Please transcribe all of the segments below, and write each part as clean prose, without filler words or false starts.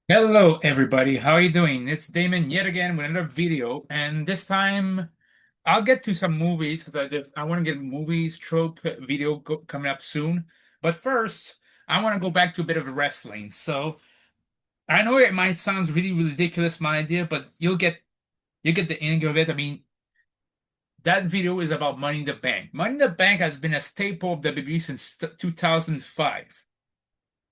Hello everybody, how are you doing? It's Damon yet again with another video, and this time I'll get to some movies because I want to get movies trope video coming up soon. But first, I want to go back to a bit of wrestling. So I know it might sound really ridiculous, my idea, but you get the end of it. I mean, that video is about Money in the Bank. Money in the Bank has been a staple of WWE since 2005.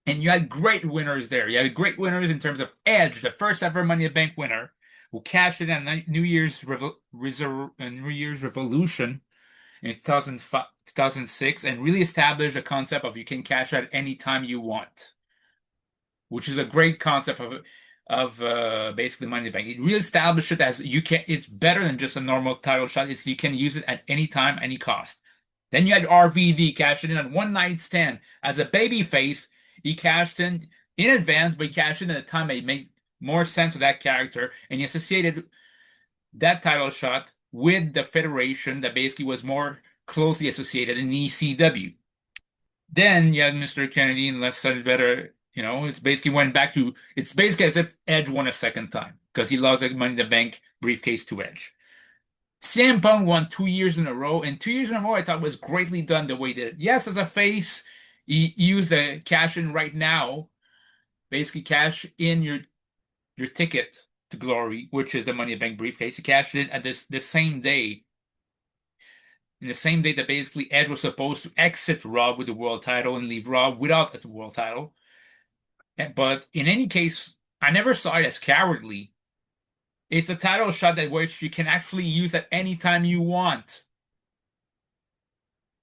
And you had great winners there. You had great winners in terms of Edge, the first ever Money in the Bank winner, who cashed in on New Year's Revolution in 2005, 2006, and really established the concept of you can cash out any time you want, which is a great concept of basically Money in the Bank. It really established it as you can. It's better than just a normal title shot. It's you can use it at any time, any cost. Then you had RVD cashing in on one night stand as a baby face. He cashed in advance, but he cashed in at a time that made more sense with that character, and he associated that title shot with the Federation that basically was more closely associated in ECW. Then you had Mr. Kennedy and less said better. It's basically went back to it's basically as if Edge won a second time because he lost the Money in the Bank briefcase to Edge. CM Punk won 2 years in a row, and 2 years in a row I thought was greatly done the way he did it. Yes, as a face, he used the cash in right now, basically cash in your ticket to glory, which is the Money in the Bank briefcase. He cashed it at the same day, in the same day that basically Edge was supposed to exit Raw with the world title and leave Raw without the world title. But in any case, I never saw it as cowardly. It's a title shot that which you can actually use at any time you want.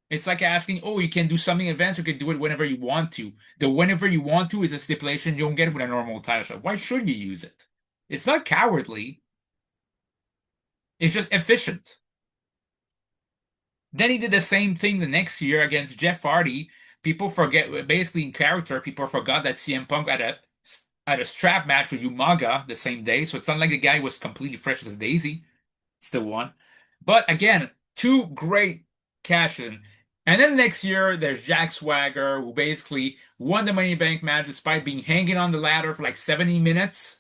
It's like asking, oh, you can do something in advance, you can do it whenever you want to. The whenever you want to is a stipulation you don't get it with a normal title shot. Why should you use it? It's not cowardly. It's just efficient. Then he did the same thing the next year against Jeff Hardy. People forget, basically in character, people forgot that CM Punk had a strap match with Umaga the same day. So it's not like the guy was completely fresh as a daisy. Still won. But again, two great cash in. And then next year, there's Jack Swagger, who basically won the Money in the Bank match despite being hanging on the ladder for like 70 minutes.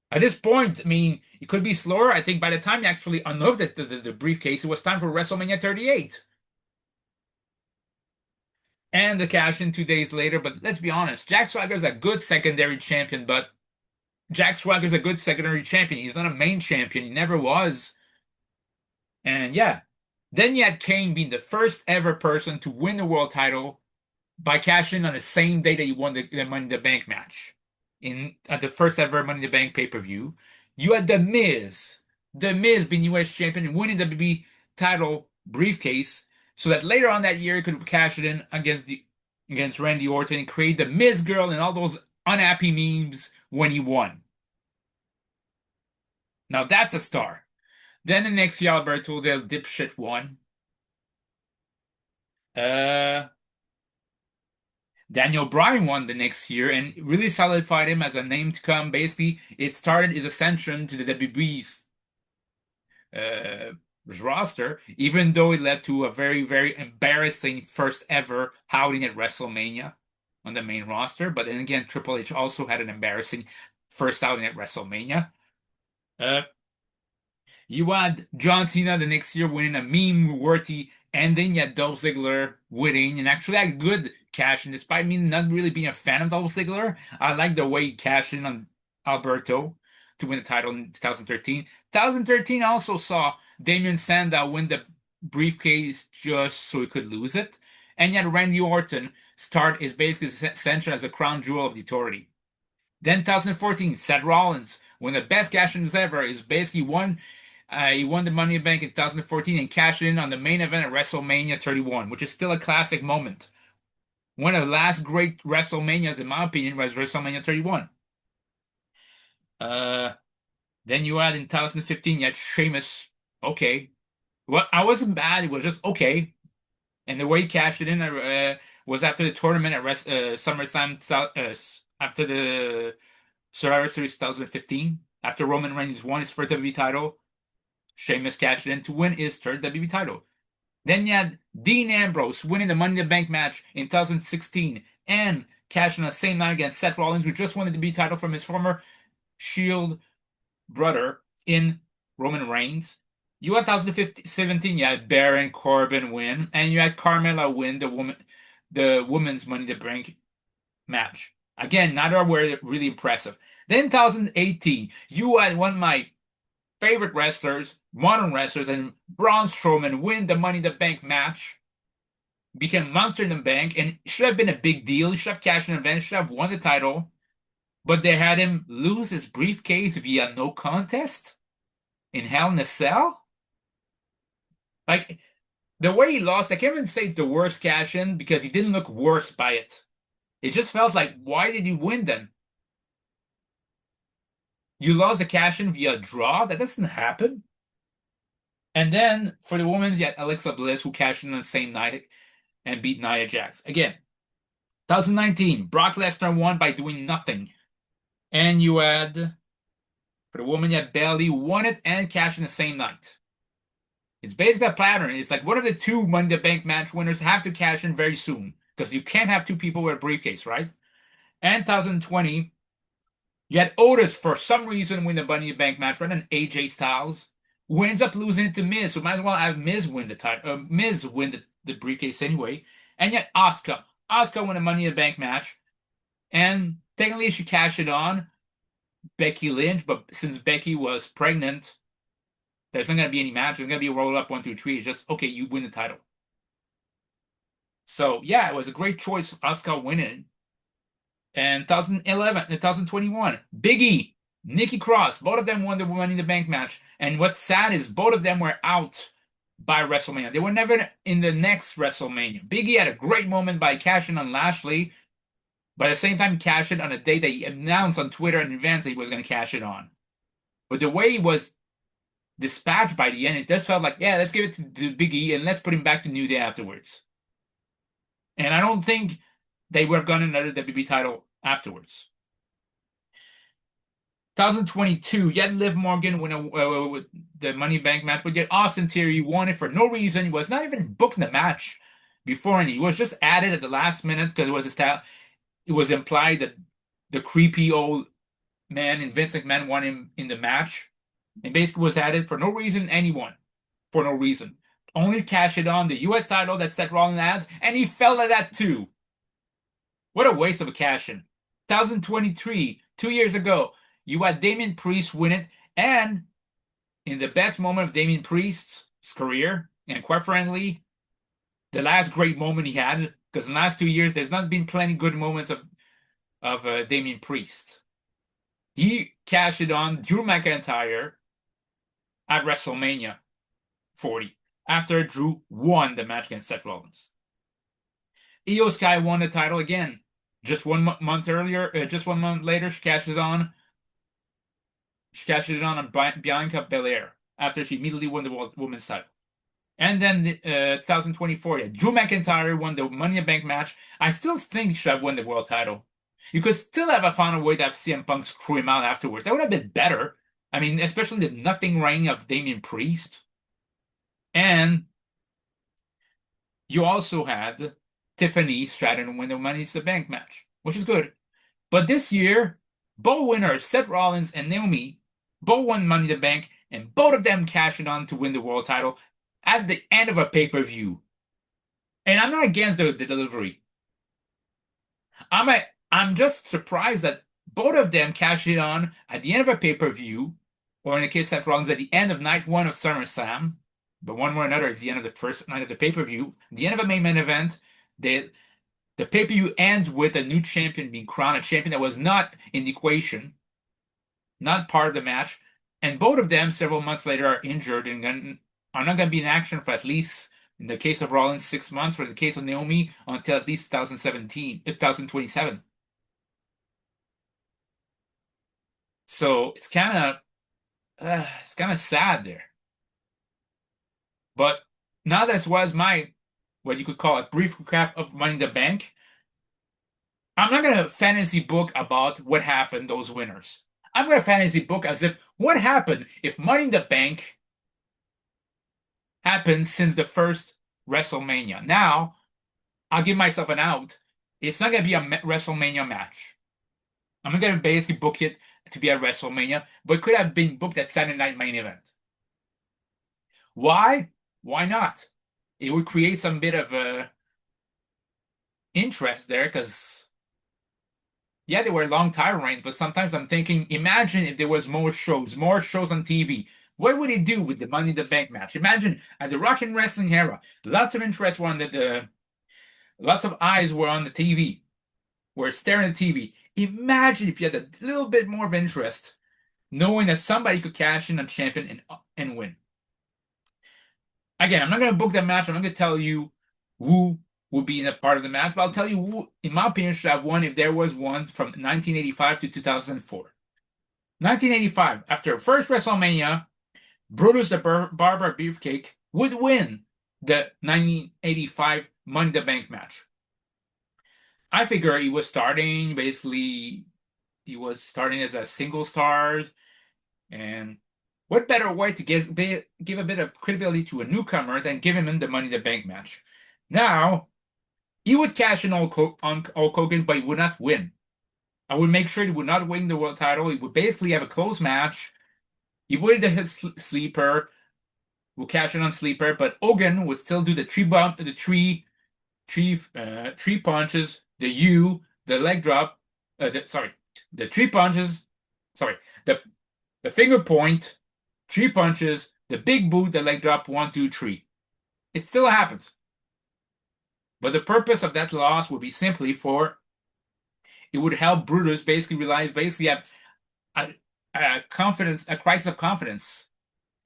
At this point, I mean, it could be slower. I think by the time you actually unloaded the briefcase, it was time for WrestleMania 38. And the cash in 2 days later. But let's be honest, Jack Swagger's a good secondary champion, but Jack Swagger's a good secondary champion. He's not a main champion. He never was. And yeah. Then you had Kane being the first ever person to win the world title by cashing on the same day that he won the Money in the Bank match in at the first ever Money in the Bank pay-per-view. You had The Miz being US champion and winning the WWE title briefcase, so that later on that year he could cash it in against Randy Orton and create the Miz girl and all those unhappy memes when he won. Now that's a star. Then the next year Alberto Del Dipshit won. Uh Daniel Bryan won the next year and really solidified him as a name to come. Basically, it started his ascension to the WWE's uh, roster, even though it led to a very, very embarrassing first ever outing at WrestleMania on the main roster. But then again, Triple H also had an embarrassing first outing at WrestleMania. Uh, you had John Cena the next year winning a meme-worthy ending. You had Dolph Ziggler winning and actually had good cash in. Despite me not really being a fan of Dolph Ziggler, I like the way he cashed in on Alberto to win the title in 2013. 2013 also saw Damien Sandow win the briefcase just so he could lose it. And yet Randy Orton start his basically ascension as the crown jewel of the authority. Then 2014, Seth Rollins, one of the best cash ins ever, is basically he won the Money in the Bank in 2014 and cashed in on the main event at WrestleMania 31, which is still a classic moment. One of the last great WrestleManias, in my opinion, was WrestleMania 31. Uh, then you had in 2015, you had Sheamus. Okay. Well, I wasn't bad. It was just okay. And the way he cashed it in was after the tournament at SummerSlam, after the Survivor Series 2015, after Roman Reigns won his first WWE title. Sheamus cashed in to win his third WWE title. Then you had Dean Ambrose winning the Money in the Bank match in 2016 and cashed in the same night against Seth Rollins, who just won the WWE title from his former Shield brother in Roman Reigns. You had 2017, you had Baron Corbin win, and you had Carmella win the women's Money in the Bank match. Again, neither were really impressive. Then 2018, you had one of my favorite wrestlers, modern wrestlers, and Braun Strowman win the Money in the Bank match, became Monster in the Bank, and it should have been a big deal. He should have cashed an event, should have won the title, but they had him lose his briefcase via no contest in Hell in a Cell. Like, the way he lost, I can't even say it's the worst cash in because he didn't look worse by it. It just felt like, why did you win then? You lost the cash in via draw? That doesn't happen. And then for the women's, you had Alexa Bliss, who cashed in on the same night and beat Nia Jax. Again, 2019, Brock Lesnar won by doing nothing. And you had, for the woman, you had Bayley won it and cashed in the same night. It's basically a pattern. It's like one of the two Money in the Bank match winners have to cash in very soon because you can't have two people with a briefcase, right? And 2020, you had Otis for some reason win the Money in the Bank match rather than AJ Styles, who ends up losing it to Miz. So might as well have Miz win the title. Miz win the briefcase anyway. And yet Asuka won the Money in the Bank match, and technically she cashed it on Becky Lynch, but since Becky was pregnant, there's not going to be any match. There's going to be a roll up 1, 2, 3. It's just, okay, you win the title. So, yeah, it was a great choice, Asuka winning. And 2021, Big E, Nikki Cross, both of them won the Money in the Bank match. And what's sad is both of them were out by WrestleMania. They were never in the next WrestleMania. Big E had a great moment by cashing on Lashley, but at the same time cashed it on a day that he announced on Twitter in advance that he was going to cash it on. But the way he was dispatched by the end, it just felt like, yeah, let's give it to Big E and let's put him back to New Day afterwards. And I don't think they would have gotten another WWE title afterwards. 2022, yet Liv Morgan win with the Money Bank match, but yet Austin Theory won it for no reason. He was not even booked in the match before, and he was just added at the last minute because it was implied that the creepy old man in Vince McMahon won him in the match. And basically was added for no reason, and he won for no reason. Only cash it on the U.S. title that Seth Rollins has, and he fell at that too. What a waste of a cash in. 2023, 2 years ago, you had Damian Priest win it, and in the best moment of Damian Priest's career, and quite frankly, the last great moment he had, because in the last 2 years, there's not been plenty good moments of Damian Priest. He cashed it on Drew McIntyre at WrestleMania 40 after Drew won the match against Seth Rollins. Io Sky won the title again. Just 1 month earlier, just 1 month later, she cashed it on Bianca Belair after she immediately won the women's title. And then 2024, yeah, Drew McIntyre won the Money in the Bank match. I still think she should have won the world title. You could still have found a way to have CM Punk screw him out afterwards. That would have been better. I mean, especially the nothing reign of Damian Priest. And you also had Tiffany Stratton win the Money in the Bank match, which is good. But this year, both winners, Seth Rollins and Naomi, both won Money in the Bank, and both of them cashed it on to win the world title at the end of a pay-per-view. And I'm not against the delivery. I'm just surprised that both of them cashed it on at the end of a pay-per-view, or in the case of Seth Rollins, at the end of night 1 of SummerSlam. But one way or another, it's the end of the first night of the pay-per-view. The end of a main event, the pay-per-view ends with a new champion being crowned, a champion that was not in the equation, not part of the match. And both of them, several months later, are injured and are not going to be in action for at least, in the case of Rollins, 6 months, for the case of Naomi, until at least 2027. So it's kind of sad there. But now that was my, what you could call a brief recap of Money in the Bank. I'm not going to fantasy book about what happened, those winners. I'm going to fantasy book as if what happened if Money in the Bank happened since the first WrestleMania. Now, I'll give myself an out. It's not gonna be a WrestleMania match. I'm not gonna basically book it to be at WrestleMania, but it could have been booked at Saturday Night Main Event. Why? Why not? It would create some bit of interest there, because yeah, they were long title reigns, but sometimes I'm thinking, imagine if there was more shows on TV. What would it do with the Money in the Bank match? Imagine at the Rock and Wrestling era, lots of interest were on lots of eyes were on the TV, were staring at the TV. Imagine if you had a little bit more of interest, knowing that somebody could cash in on champion and win. Again, I'm not going to book that match. I'm not going to tell you who will be in a part of the match, but I'll tell you who, in my opinion, should have won if there was one from 1985 to 2004. 1985, after first WrestleMania, Brutus the Barber Beefcake would win the 1985 Money in the Bank match. I figure he was starting, basically, he was starting as a single star, and what better way to give a bit of credibility to a newcomer than give him the Money in the Bank match? Now, he would cash in on Hulk Hogan, but he would not win. I would make sure he would not win the world title. He would basically have a close match. He would hit Sleeper, would cash in on Sleeper, but Hogan would still do the three punches, the U, the leg drop, the three punches, the finger point, three punches, the big boot, the leg drop, 1, 2, 3. It still happens. But the purpose of that loss would be simply for it would help Brutus have a crisis of confidence.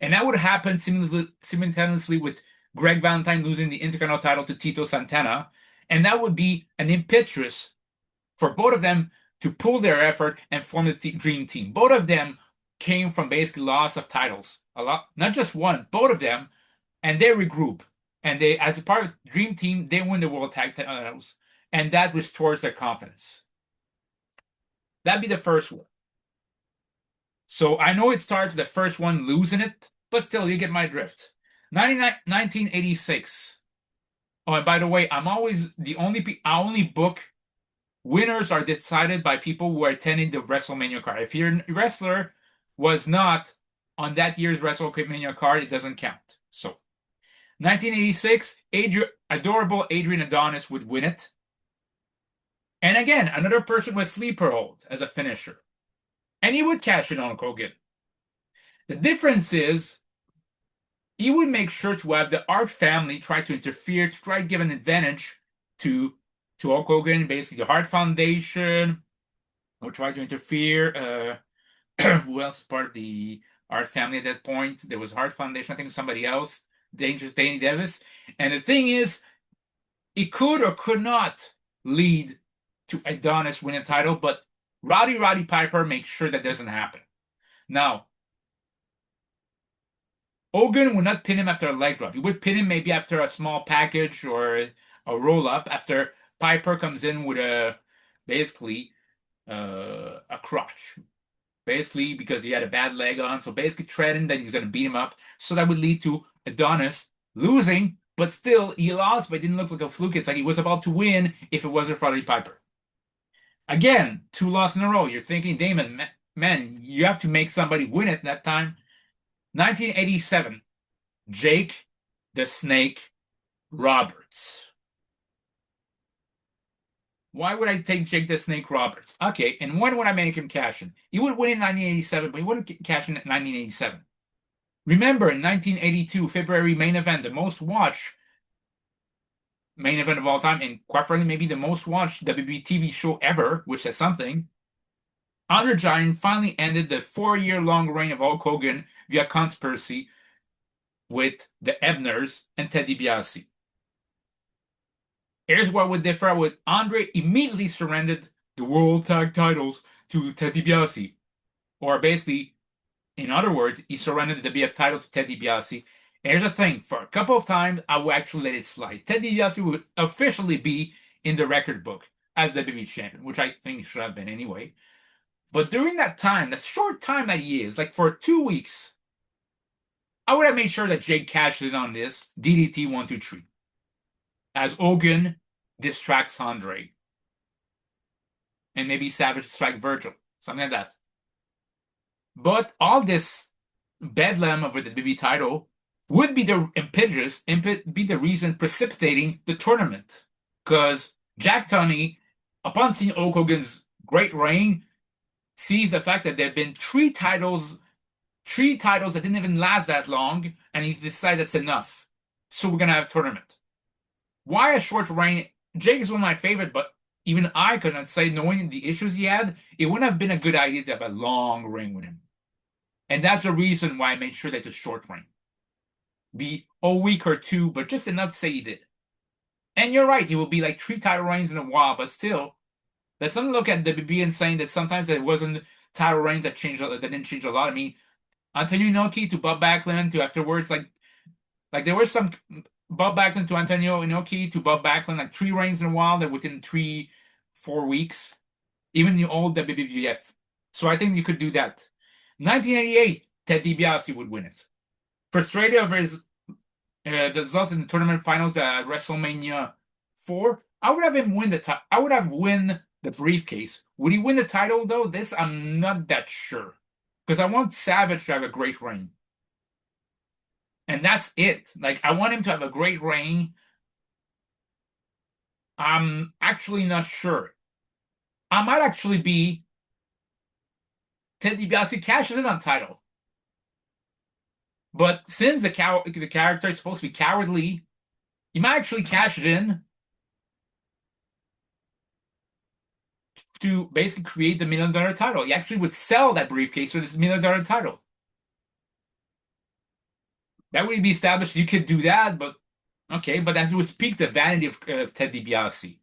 And that would happen simultaneously with Greg Valentine losing the Intercontinental title to Tito Santana. And that would be an impetus for both of them to pull their effort and form the Dream Team. Both of them came from basically loss of titles. Not just one, both of them. And they regroup. And they, as a part of the Dream Team, they win the World Tag titles. And that restores their confidence. That'd be the first one. So I know it starts with the first one losing it, but still, you get my drift. 1986. Oh, and by the way, I only book winners are decided by people who are attending the WrestleMania card. If your wrestler was not on that year's WrestleMania card, it doesn't count. So, 1986, adorable Adrian Adonis would win it. And again, another person with sleeper hold as a finisher. And he would cash in on Hogan. The difference is, he would make sure to have the Hart family try to interfere, to try to give an advantage to Hulk Hogan, basically the Hart Foundation, or try to interfere. Who else is part of the Hart family at that point? There was Hart Foundation, I think somebody else, Dangerous Danny Davis. And the thing is, it could or could not lead to Adonis winning a title, but Roddy Piper makes sure that doesn't happen. Now, Hogan would not pin him after a leg drop. He would pin him maybe after a small package or a roll up after Piper comes in with a crotch. Basically, because he had a bad leg on. So basically threatening that he's going to beat him up. So that would lead to Adonis losing, but still he lost, but it didn't look like a fluke. It's like he was about to win if it wasn't for Roddy Piper. Again, 2 losses in a row. You're thinking, Damon, man, you have to make somebody win it that time. 1987, Jake the Snake Roberts. Why would I take Jake the Snake Roberts? Okay, and when would I make him cash in? He would win in 1987, but he wouldn't cash in 1987. Remember, in 1982, February main event, the most watched main event of all time, and quite frankly, maybe the most watched WWE TV show ever, which says something. Andre Giant finally ended the 4-year-long reign of Hulk Hogan via conspiracy with the Ebners and Ted DiBiase. Here's what would differ with Andre immediately surrendered the World Tag titles to Ted DiBiase. Or basically, in other words, he surrendered the WWF title to Ted DiBiase. And here's the thing, for a couple of times, I will actually let it slide. Ted DiBiase would officially be in the record book as the WWE champion, which I think he should have been anyway. But during that time, that short time that he is, like for 2 weeks, I would have made sure that Jake cashed in on this DDT 1, 2, 3. As Hogan distracts Andre. and maybe Savage strike Virgil, something like that. But all this bedlam over the BB title would be the be the reason precipitating the tournament. Because Jack Tunney, upon seeing Hulk Hogan's great reign, sees the fact that there have been three titles that didn't even last that long, and he decided that's enough. So we're gonna have a tournament. Why a short reign? Jake is one of my favorite, but even I couldn't say, knowing the issues he had, it wouldn't have been a good idea to have a long reign with him. And that's the reason why I made sure that it's a short reign. Be a week or two, but just enough to say he did. And you're right, it will be like 3 title reigns in a while, but still, let's not look at the BB and saying that sometimes it wasn't title reigns that didn't change a lot. I mean, Antonio Inoki to Bob Backlund to afterwards, like there was some Bob Backlund to Antonio Inoki to Bob Backlund, like 3 reigns in a while that within 4 weeks, even the old WWF. So I think you could do that. 1988, Ted DiBiase would win it. Frustrated over his the results in the tournament finals at WrestleMania 4, I would have him win I would have win the briefcase. Would he win the title though? This I'm not that sure. Because I want Savage to have a great reign. And that's it. Like, I want him to have a great reign. I'm actually not sure. I might actually be Ted DiBiase cashes in on title. But since the character is supposed to be cowardly, he might actually cash it in to basically create the $1 million title. He actually would sell that briefcase for this $1 million title. That would be established. You could do that, but okay, but that would speak the vanity of Ted DiBiase.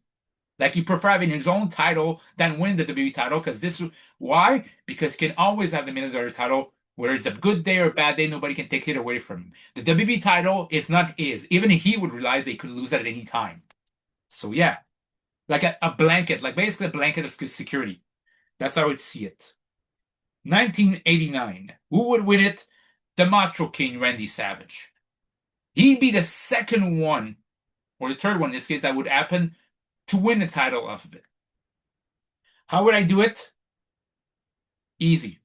Like, he prefer having his own title than win the WWE title, because why? Because he can always have the $1 million title, whether it's a good day or a bad day, nobody can take it away from him. The WWE title is not his. Even he would realize they could lose that at any time. So yeah, like a blanket, like basically a blanket of security. That's how I would see it. 1989. Who would win it? The Macho King, Randy Savage. He'd be the second one, or the third one in this case, that would happen to win the title off of it. How would I do it? Easy.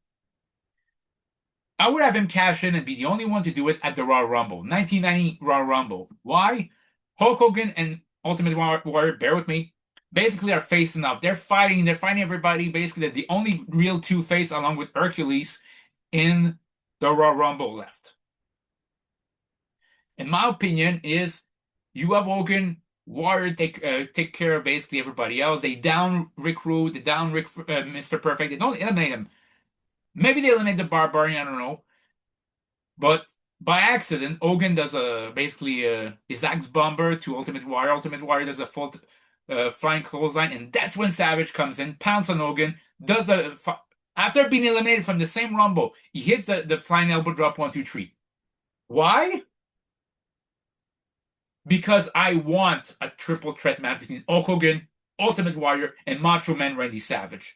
I would have him cash in and be the only one to do it at the Royal Rumble. 1990 Royal Rumble. Why? Hulk Hogan and Ultimate Warrior, bear with me, basically are facing off. They're fighting everybody. Basically, they're the only real two-face, along with Hercules, in the Royal Rumble left. In my opinion, is you have Hogan, Warrior take care of basically everybody else. They down Rick Rude, they down Mr. Perfect. They don't eliminate him. Maybe they eliminate the Barbarian, I don't know. But by accident, Hogan does basically his axe bomber to Ultimate Warrior. Ultimate Warrior does a full flying clothesline, and that's when Savage comes in, pounds on Hogan, does after being eliminated from the same Rumble, he hits the flying elbow drop 1, 2, 3. Why? Because I want a triple threat match between Hulk Hogan, Ultimate Warrior, and Macho Man Randy Savage.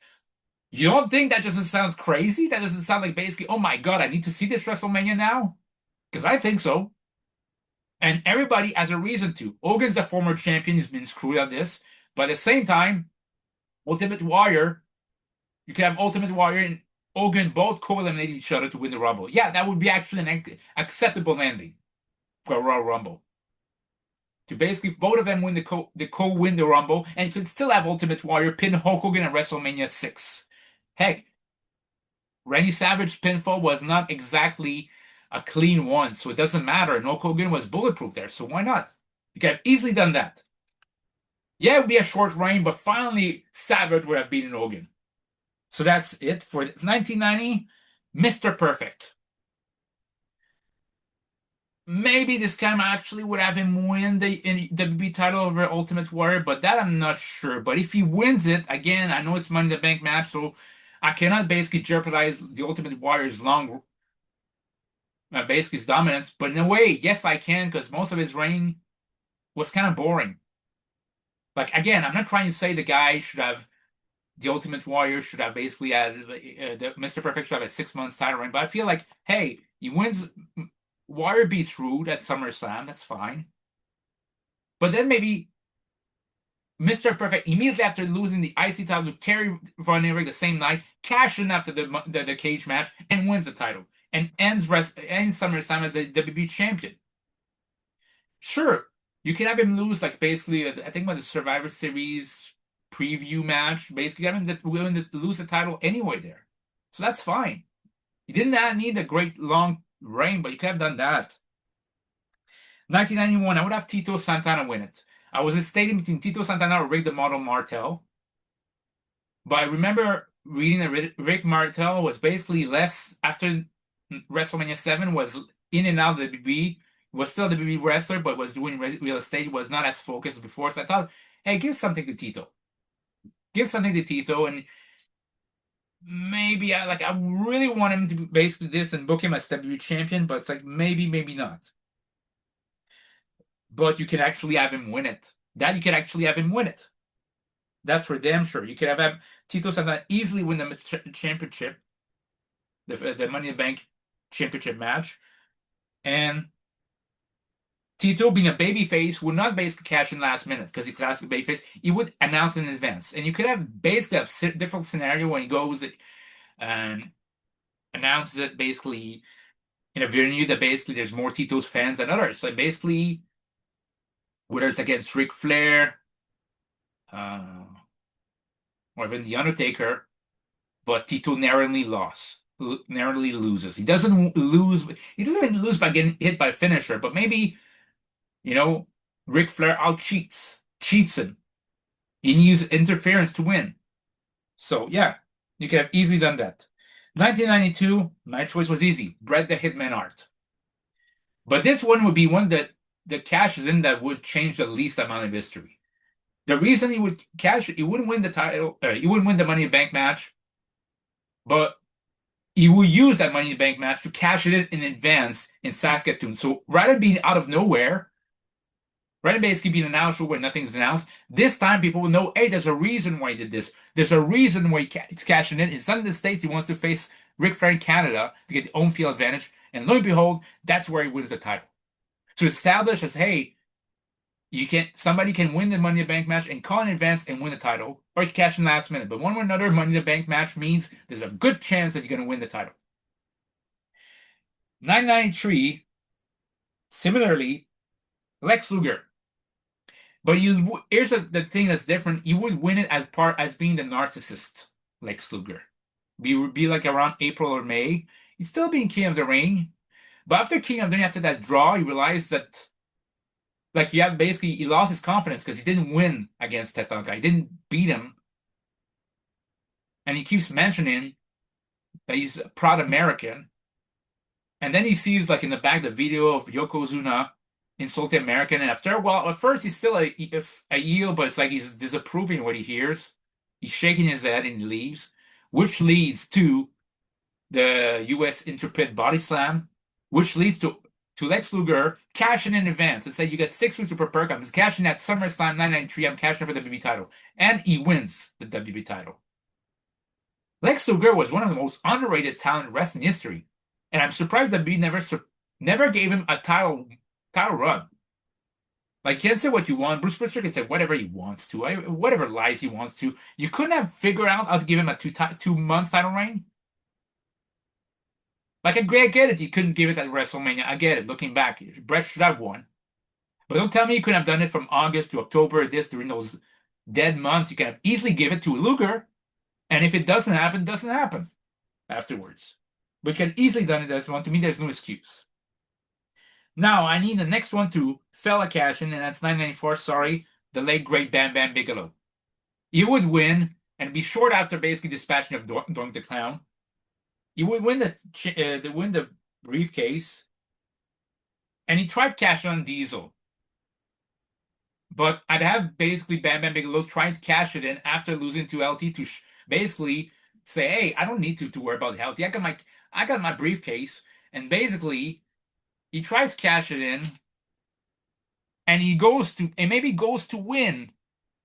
You don't think that just sounds crazy? That doesn't sound like basically, oh my God, I need to see this WrestleMania now? Because I think so. And everybody has a reason to. Hogan's a former champion. He's been screwed at this. But at the same time, Ultimate Warrior, you can have Ultimate Warrior and Hogan both co-eliminate each other to win the Rumble. Yeah, that would be actually an acceptable ending for a Royal Rumble. To basically both of them win co-win the Rumble, and you could still have Ultimate Warrior pin Hulk Hogan at WrestleMania 6. Heck, Randy Savage pinfall was not exactly a clean one, so it doesn't matter. And Hulk Hogan was bulletproof there, so why not? You could have easily done that. Yeah, it would be a short reign, but finally Savage would have beaten Hogan. So that's it for 1990. Mr. Perfect. Maybe this time I actually would have him win the WWE title over Ultimate Warrior, but that I'm not sure. But if he wins it, again, I know it's Money in the Bank match, so I cannot basically jeopardize the Ultimate Warrior's basically his dominance. But in a way, yes, I can, because most of his reign was kind of boring. Like, again, I'm not trying to say the Ultimate Warrior should have basically had, Mr. Perfect should have a 6 months title reign, but I feel like, hey, he wins. Warrior beats Rude at SummerSlam, that's fine. But then maybe Mr. Perfect, immediately after losing the IC title to Terry Von Erich the same night, cashes in after the cage match and wins the title and ends SummerSlam as a WWE champion. Sure, you can have him lose like basically, I think about the Survivor Series preview match. Basically, having willing to lose the title anyway there, so that's fine. You did not need a great long reign, but you could have done that. 1991, I would have Tito Santana win it. I was stating between Tito Santana or Rick the Model Martel, but I remember reading that Rick Martel was basically less after WrestleMania 7 was in and out of the WWE, was still the WWE wrestler, but was doing real estate, was not as focused as before. So I thought, hey, give something to Tito. Give something to Tito, and maybe I really want him to basically this and book him as WWE champion, but it's like maybe, maybe not. But you can actually have him win it. That you can actually have him win it. That's for damn sure. You could have Tito Santana easily win the championship, the Money in the Bank championship match, and Tito, being a babyface, would not basically cash in last minute because he's classic babyface. He would announce in advance, and you could have basically a different scenario when he goes and announces it basically in a venue that basically there's more Tito's fans than others. So basically, whether it's against Ric Flair, or even The Undertaker, but Tito narrowly loses. He doesn't lose. He doesn't even lose by getting hit by a finisher, but maybe, Ric Flair cheats him. He needs interference to win. So yeah, you could have easily done that. 1992, my choice was easy. Bret the Hitman Hart. But this one would be one that the cashes in that would change the least amount of history. The reason he would cash it, he wouldn't win the title, he wouldn't win the Money in the Bank match, but he will use that Money in the Bank match to cash it in advance in Saskatoon. So rather than being out of nowhere, rather than basically being an announced show where nothing's announced, this time people will know, hey, there's a reason why he did this. There's a reason why he's cashing in. In some of the states, he wants to face Ric Flair in Canada to get the home field advantage. And lo and behold, that's where he wins the title. To establish as, hey, somebody can win the Money in the Bank match and call in advance and win the title, or you can cash in last minute. But one way or another, Money in the Bank match means there's a good chance that you're going to win the title. 993, similarly, Lex Luger. But here's the thing that's different. You would win it as being the narcissist, Lex Luger. Be like around April or May. He's still being King of the Ring. But after King of the Ring, after that draw, he realized that he lost his confidence because he didn't win against Tatanka. He didn't beat him. And he keeps mentioning that he's a proud American. And then he sees, like in the back, the video of Yokozuna insulting American. And after a while, at first he's still a heel, but it's like he's disapproving what he hears. He's shaking his head and he leaves, which leads to the U.S. Intrepid Body Slam, which leads to Lex Luger cashing in advance and say, you get 6 weeks to prepare. I'm cashing at SummerSlam 993. I'm cashing for the WWE title. And he wins the WWE title. Lex Luger was one of the most underrated talent in wrestling history. And I'm surprised that WWE never gave him a title run. Like, you can say what you want. Bruce Prichard can say whatever he wants to, whatever lies he wants to. You couldn't have figured out how to give him a 2-month title reign? Like, I get it. You couldn't give it at WrestleMania. I get it. Looking back, Bret should have won. But don't tell me you couldn't have done it from August to October, during those dead months. You can have easily give it to Luger. And if it doesn't happen, it doesn't happen afterwards. But you can easily done it as one. To me, there's no excuse. Now, I need the next one to fella cash in, and that's 994. Sorry, the late, great Bam Bam Bigelow. He would win and be short after basically dispatching of Doink the Clown. He would win the briefcase, and he tried cashing on Diesel. But I'd have basically Bam Bam Bigelow trying to cash it in after losing to LT to basically say, hey, I don't need to worry about LT. I got my briefcase, and basically he tries to cash it in, and maybe goes to win,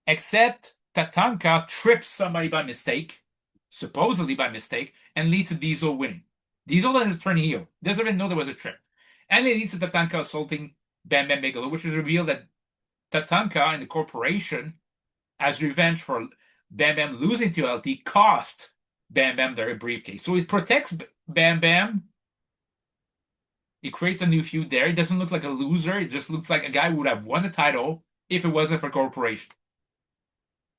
except Tatanka trips somebody by mistake, supposedly by mistake, and leads to Diesel winning. Diesel then is turning heel. Doesn't even know there was a trip. And it leads to Tatanka assaulting Bam Bam Bigelow, which is revealed that Tatanka and the corporation as revenge for Bam Bam losing to LT, cost Bam Bam their briefcase. So it protects Bam Bam. It creates a new feud there. It doesn't look like a loser. It just looks like a guy who would have won the title if it wasn't for Corporation.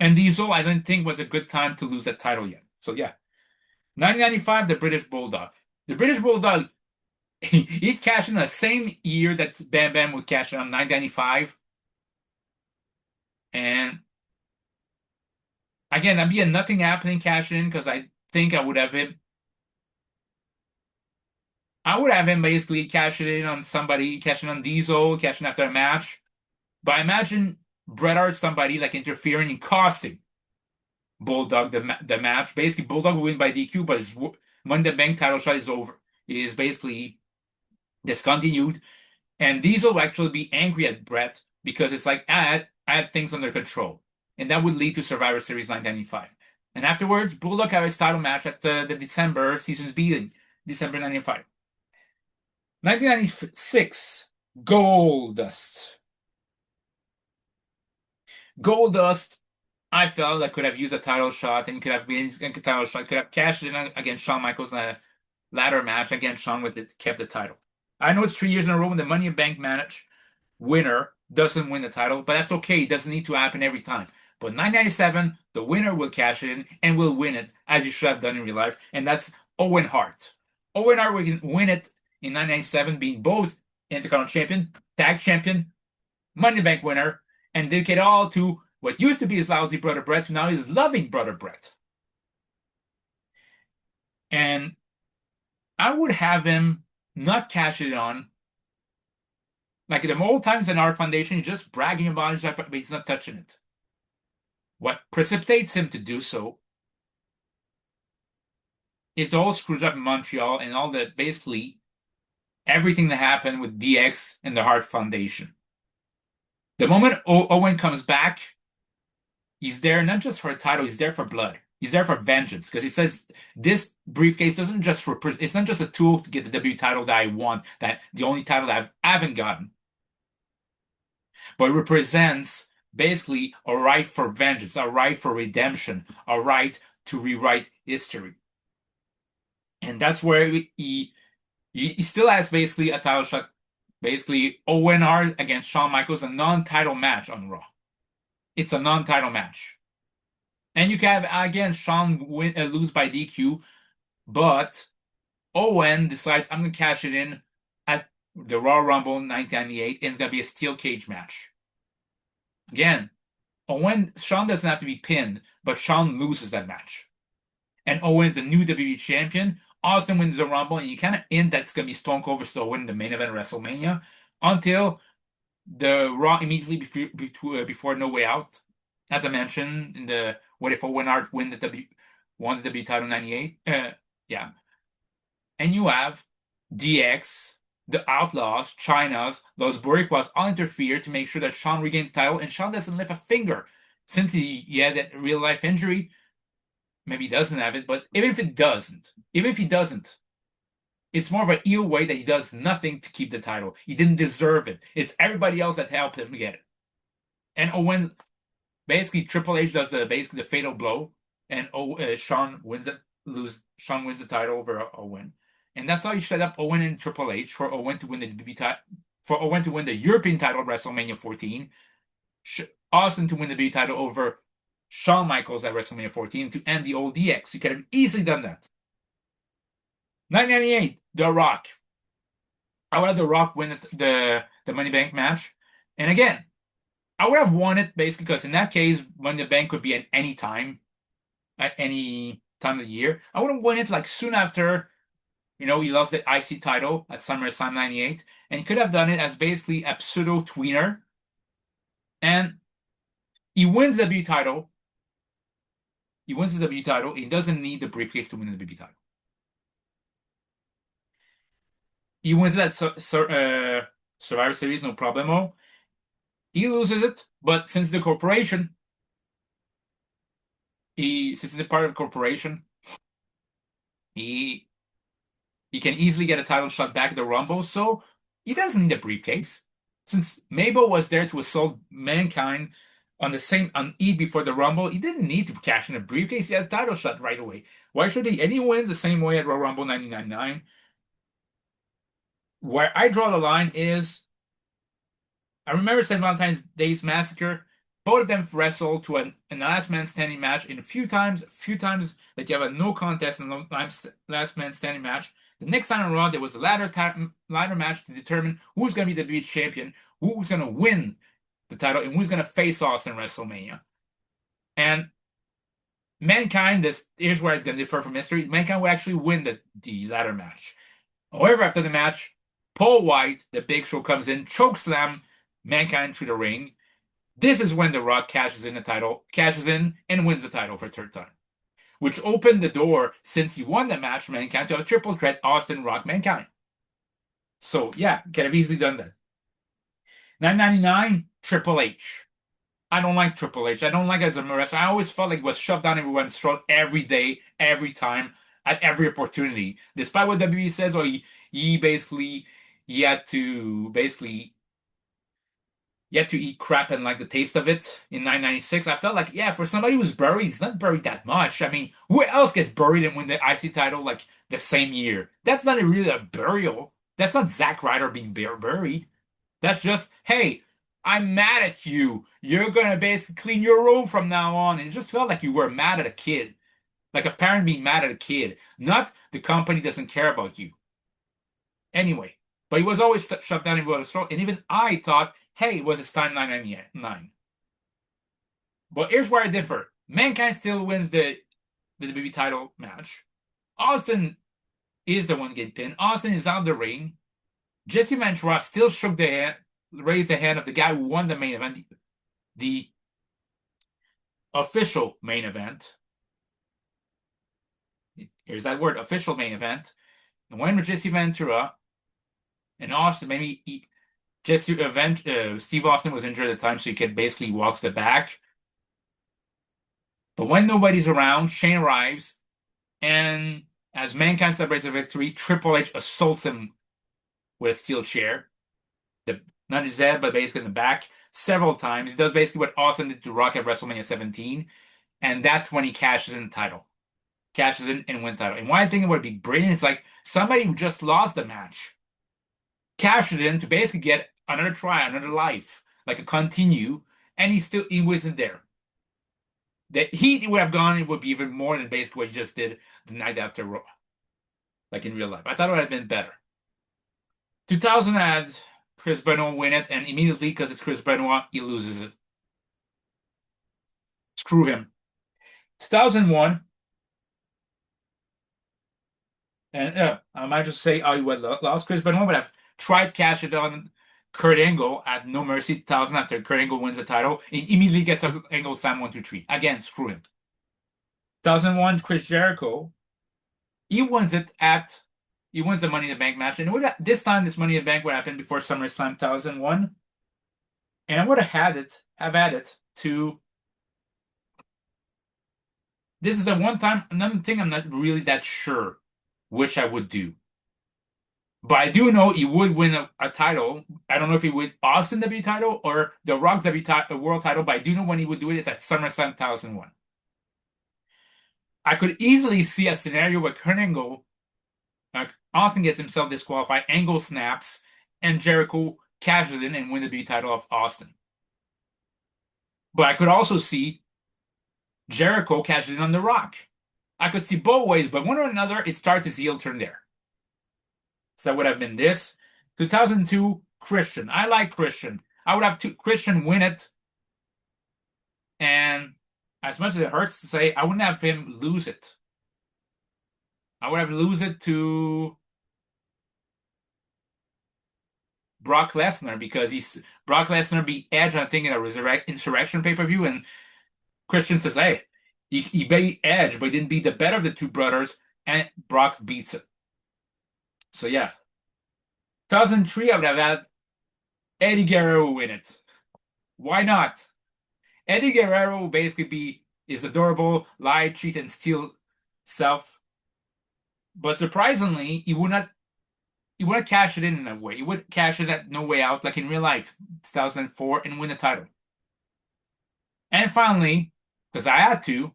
And Diesel, I didn't think was a good time to lose that title yet. So yeah. 1995, the British Bulldog. The British Bulldog, he'd cash in the same year that Bam Bam would cash in on 1995. And again, that'd be a nothing happening cash in because I think I would have him. I would have him basically cash it in on somebody, cashing on Diesel, cashing after a match. But imagine Bret Hart, somebody like interfering and costing Bulldog the match. Basically, Bulldog will win by DQ, but his Money in the Bank title shot is over. It is basically discontinued. And Diesel will actually be angry at Bret because it's like, I had things under control. And that would lead to Survivor Series 1995. And afterwards, Bulldog had his title match at the December season's beginning, December 1995. 1996, Goldust. Goldust, I felt I could have used a title shot and could have been a title shot, could have cashed it in against Shawn Michaels in a ladder match against Shawn with it, kept the title. I know it's 3 years in a row when the Money in the Bank match winner doesn't win the title, but that's okay. It doesn't need to happen every time. But 1997, the winner will cash it in and will win it as he should have done in real life, and that's Owen Hart. Owen Hart will win it in 1997, being both Intercontinental Champion, Tag Champion, Money in the Bank winner, and dedicate all to what used to be his lousy brother Bret to now his loving brother Bret. And I would have him not cash it on. Like the old times in our foundation, he's just bragging about it, but he's not touching it. What precipitates him to do so is the whole screws up in Montreal and all the basically everything that happened with DX and the Hart Foundation. The moment Owen comes back, he's there not just for a title, he's there for blood. He's there for vengeance because he says this briefcase doesn't just represent, it's not just a tool to get the W title that I want, that the only title that I haven't gotten, but it represents basically a right for vengeance, a right for redemption, a right to rewrite history. And that's where he still has basically a title shot, basically Owen Hart against Shawn Michaels, a non-title match on Raw. It's a non-title match. And you can have, again, Shawn lose by DQ, but Owen decides, I'm going to cash it in at the Royal Rumble in 1998, and it's going to be a steel cage match. Again, Shawn doesn't have to be pinned, but Shawn loses that match. And Owen's the new WWE champion. Austin wins the Rumble, and you kind of hint that's going to be Stone Cold versus Owen in the main event of WrestleMania until the Raw immediately before No Way Out. As I mentioned, in the What If Owen Hart won the W title in 98? Yeah. And you have DX, the Outlaws, Chyna's, Los Boricuas all interfere to make sure that Shawn regains the title, and Shawn doesn't lift a finger. Since he had that real life injury, maybe he doesn't have it, but even if he doesn't, it's more of an heel way that he does nothing to keep the title. He didn't deserve it. It's everybody else that helped him get it. And Owen, basically Triple H does basically the fatal blow, and Shawn wins the title over Owen. And that's how you set up Owen and Triple H for Owen to win the European title at WrestleMania 14, Austin to win the B title over Shawn Michaels at WrestleMania 14 to end the old DX. You could have easily done that. 1998, The Rock. I would have The Rock win the Money Bank match. And again, I would have won it basically because in that case, Money in the Bank could be at any time of the year. I would have won it like soon after, he lost the IC title at SummerSlam 98. And he could have done it as basically a pseudo tweener. And he wins the W title. He wins the W title. He doesn't need the briefcase to win the W title. He wins that Survivor Series, no problemo. He loses it, but since the corporation, since he's a part of the corporation, he can easily get a title shot back at the Rumble, so he doesn't need a briefcase. Since Mabel was there to assault Mankind on the same on E before the Rumble. He didn't need to cash in a briefcase. He had a title shot right away. Why should he? And he wins the same way at Royal Rumble 1999. Where I draw the line is, I remember St. Valentine's Day's Massacre. Both of them wrestled to an last man standing match in a few times that you have a no contest and last man standing match. The next time around, there was a ladder match to determine who's going to be the WWE champion, who's going to win the title, and who's going to face Austin in WrestleMania. And Mankind, here's where it's going to differ from history. Mankind would actually win the ladder match. However, after the match, Paul White, the Big Show, comes in, chokeslam Mankind through the ring. This is when The Rock cashes in and wins the title for a third time, which opened the door, since he won the match for Mankind, to a triple threat Austin, Rock, Mankind. So yeah, could have easily done that. 999, Triple H. I don't like Triple H. I don't like it as a wrestler. I always felt like it was shoved down everyone's throat every day, every time, at every opportunity. Despite what WWE says, or he had to eat crap and like the taste of it in 996. I felt like, yeah, for somebody who's buried, he's not buried that much. I mean, who else gets buried and win the IC title like the same year? That's not really a burial. That's not Zack Ryder being buried. That's just, hey, I'm mad at you. You're gonna basically clean your room from now on. And it just felt like you were mad at a kid. Like a parent being mad at a kid. Not the company doesn't care about you. Anyway, but he was always shoved down everyone's throat. And even I thought, hey, it was his time 999. But here's where I differ. Mankind still wins the WWE title match. Austin is the one getting pinned. Austin is out of the ring. Jesse Ventura still raised the hand of the guy who won the main event, the official main event. Here's that word, official main event. And when Jesse Ventura and Austin, Steve Austin was injured at the time, so he could basically walks the back. But when nobody's around, Shane arrives, and as Mankind celebrates a victory, Triple H assaults him with a steel chair. Not his head, but basically in the back, several times. He does basically what Austin did to Rock at WrestleMania 17, and that's when he cashes in the title. Cashes in and wins the title. And why I think it would be brilliant is like somebody who just lost the match cashes in to basically get another try, another life, like a continue, and he wasn't there. That he would have gone, it would be even more than basically what he just did the night after Raw. Like in real life. I thought it would have been better. 2000 had Chris Benoit win it, and immediately, because it's Chris Benoit, he loses it. Screw him. 2001, and I might just say he would lost Chris Benoit, but I've tried to cash it on Kurt Angle at No Mercy 2000 after Kurt Angle wins the title. He immediately gets a Angle Slam 1, 2, 3. Again, screw him. 2001, Chris Jericho. He wins the Money in the Bank match. And this time, this Money in the Bank would happen before SummerSlam 2001. And I would have added to. This is the one time, another thing I'm not really that sure which I would do. But I do know he would win a title. I don't know if he would Austin WWE title or the Rock's WWE world title, but I do know when he would do it. It's at SummerSlam 2001. I could easily see a scenario where Kurt Angle, Austin gets himself disqualified, Angle snaps, and Jericho cashes in and win the WWE title off Austin. But I could also see Jericho cashes in on The Rock. I could see both ways, but one or another, it starts its heel turn there. So that would have been this. 2002, Christian. I like Christian. I would have Christian win it. And as much as it hurts to say, I wouldn't have him lose it. I would have lose it to Brock Lesnar, because Brock Lesnar beat Edge, I think, in a Insurrection pay-per-view, and Christian says, hey, he beat Edge, but he didn't beat the better of the two brothers, and Brock beats it. So yeah. 2003, I would have had Eddie Guerrero win it. Why not? Eddie Guerrero will basically be his adorable lie, cheat, and steal self. But surprisingly, he would not cash it in a way. He would cash it at No Way Out, like in real life, 2004, and win the title. And finally, because I had to,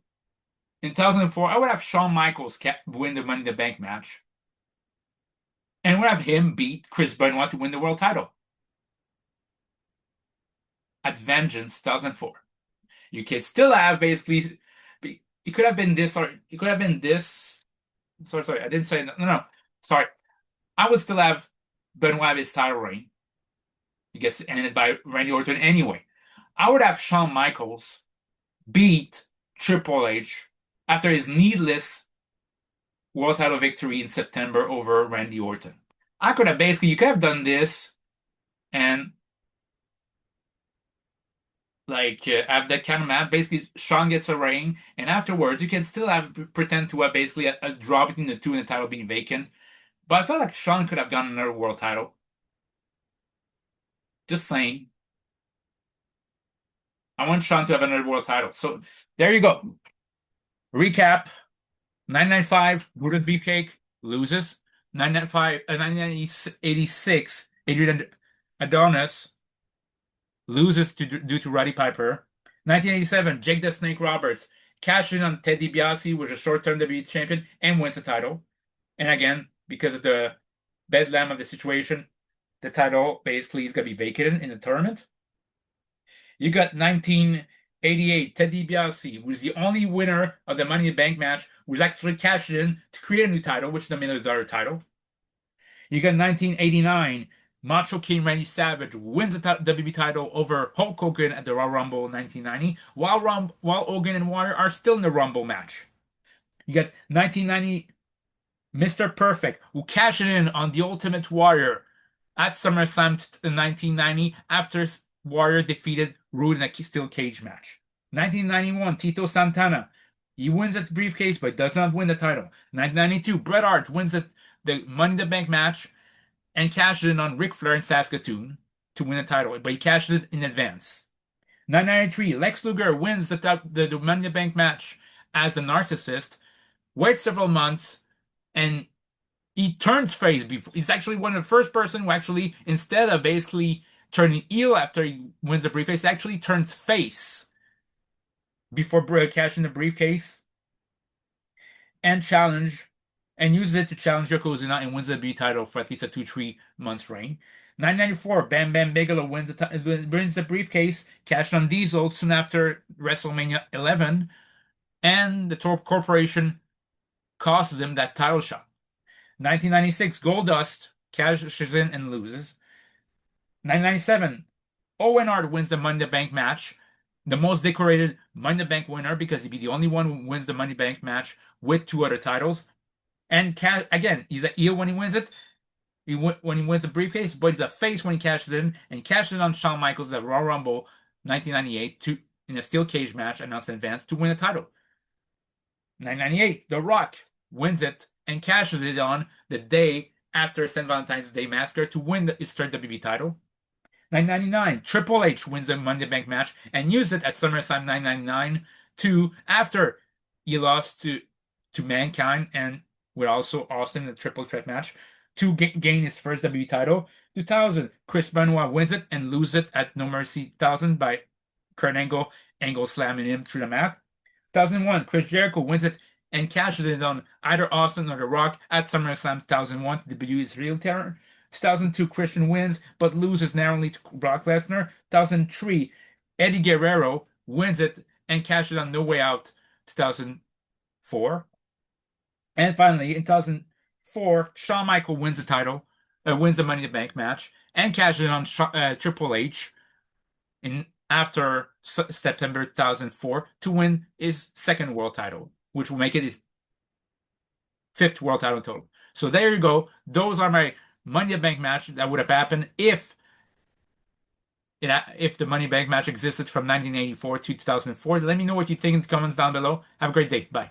in 2004, I would have Shawn Michaels win the Money in the Bank match, and would have him beat Chris Benoit to win the world title at Vengeance 2004. You could still have basically, it could have been this, or it could have been this. Sorry, I didn't say no. Sorry, I would still have Benoit have his title reign. He gets ended by Randy Orton anyway. I would have Shawn Michaels beat Triple H after his needless world title victory in September over Randy Orton. I could have basically, you could have done this and have that kind of map. Basically, Shawn gets a reign, and afterwards, you can still have pretend to have basically a draw between the two and the title being vacant. But I felt like Shawn could have gotten another world title. Just saying. I want Shawn to have another world title. So there you go. Recap: 995, Brutus Beefcake loses. 995, 1986, Adrian Adonis loses due to Roddy Piper. 1987, Jake the Snake Roberts cashes in on Ted DiBiase, was a short-term WWE champion, and wins the title. And again, because of the bedlam of the situation, the title basically is going to be vacated in the tournament. You got 1988, Ted DiBiase, who was the only winner of the Money in the Bank match, was actually cashed in to create a new title, which is the Minnesota title. You got 1989, Macho King Randy Savage wins the WWE title over Hulk Hogan at the Royal Rumble 1990, while Hogan and Warrior are still in the Rumble match. You got 1990, Mr. Perfect, who cashed in on the Ultimate Warrior at SummerSlam in 1990 after Warrior defeated Rude in a steel cage match. 1991, Tito Santana. He wins the briefcase but does not win the title. 1992, Bret Hart wins the Money in the Bank match and cashes in on Ric Flair in Saskatoon to win the title, but he cashes it in advance. 1993, Lex Luger wins the Money in the Bank match as the narcissist, waits several months, and he turns face. He's actually one of the first person who actually, instead of basically turning heel after he wins the briefcase, actually turns face before cashing the briefcase and challenge and uses it to challenge Yokozuna and wins the B title for at least a 2-3 months reign. 1994, Bam Bam Bigelow wins the briefcase, cashed on Diesel soon after WrestleMania 11, and the Torp Corporation costs him that title shot. 1996, Goldust cashes in and loses. 1997, Owen Hart wins the Money in the Bank match, the most decorated Money in the Bank winner because he'd be the only one who wins the Money in the Bank match with 2 other titles. And again, he's a heel when he wins it. When he wins the briefcase, but he's a face when he cashes in, and he cashes in on Shawn Michaels at Royal Rumble 1998 in a steel cage match announced in advance to win the title. 1998, The Rock wins it and cashes it on the day after St. Valentine's Day Massacre to win his third WWE title. 1999, Triple H wins the Money in the Bank match and used it at SummerSlam 1999 after he lost to Mankind and with also Austin in a triple threat match to gain his first WWE title. 2000, Chris Benoit wins it and loses it at No Mercy 2000 by Kurt Angle slamming him through the mat. 2001, Chris Jericho wins it and cashes it on either Austin or The Rock at SummerSlam 2001 to debut his real terror. 2002, Christian wins but loses narrowly to Brock Lesnar. 2003, Eddie Guerrero wins it and cashes on No Way Out 2004. And finally, in 2004, Shawn Michaels wins the title, wins the Money in the Bank match, and cashes in on Triple H after September 2004 to win his second world title, which will make it his 5th world title total. So there you go. Those are my Money in the Bank match that would have happened if the Money in the Bank match existed from 1984 to 2004. Let me know what you think in the comments down below. Have a great day. Bye.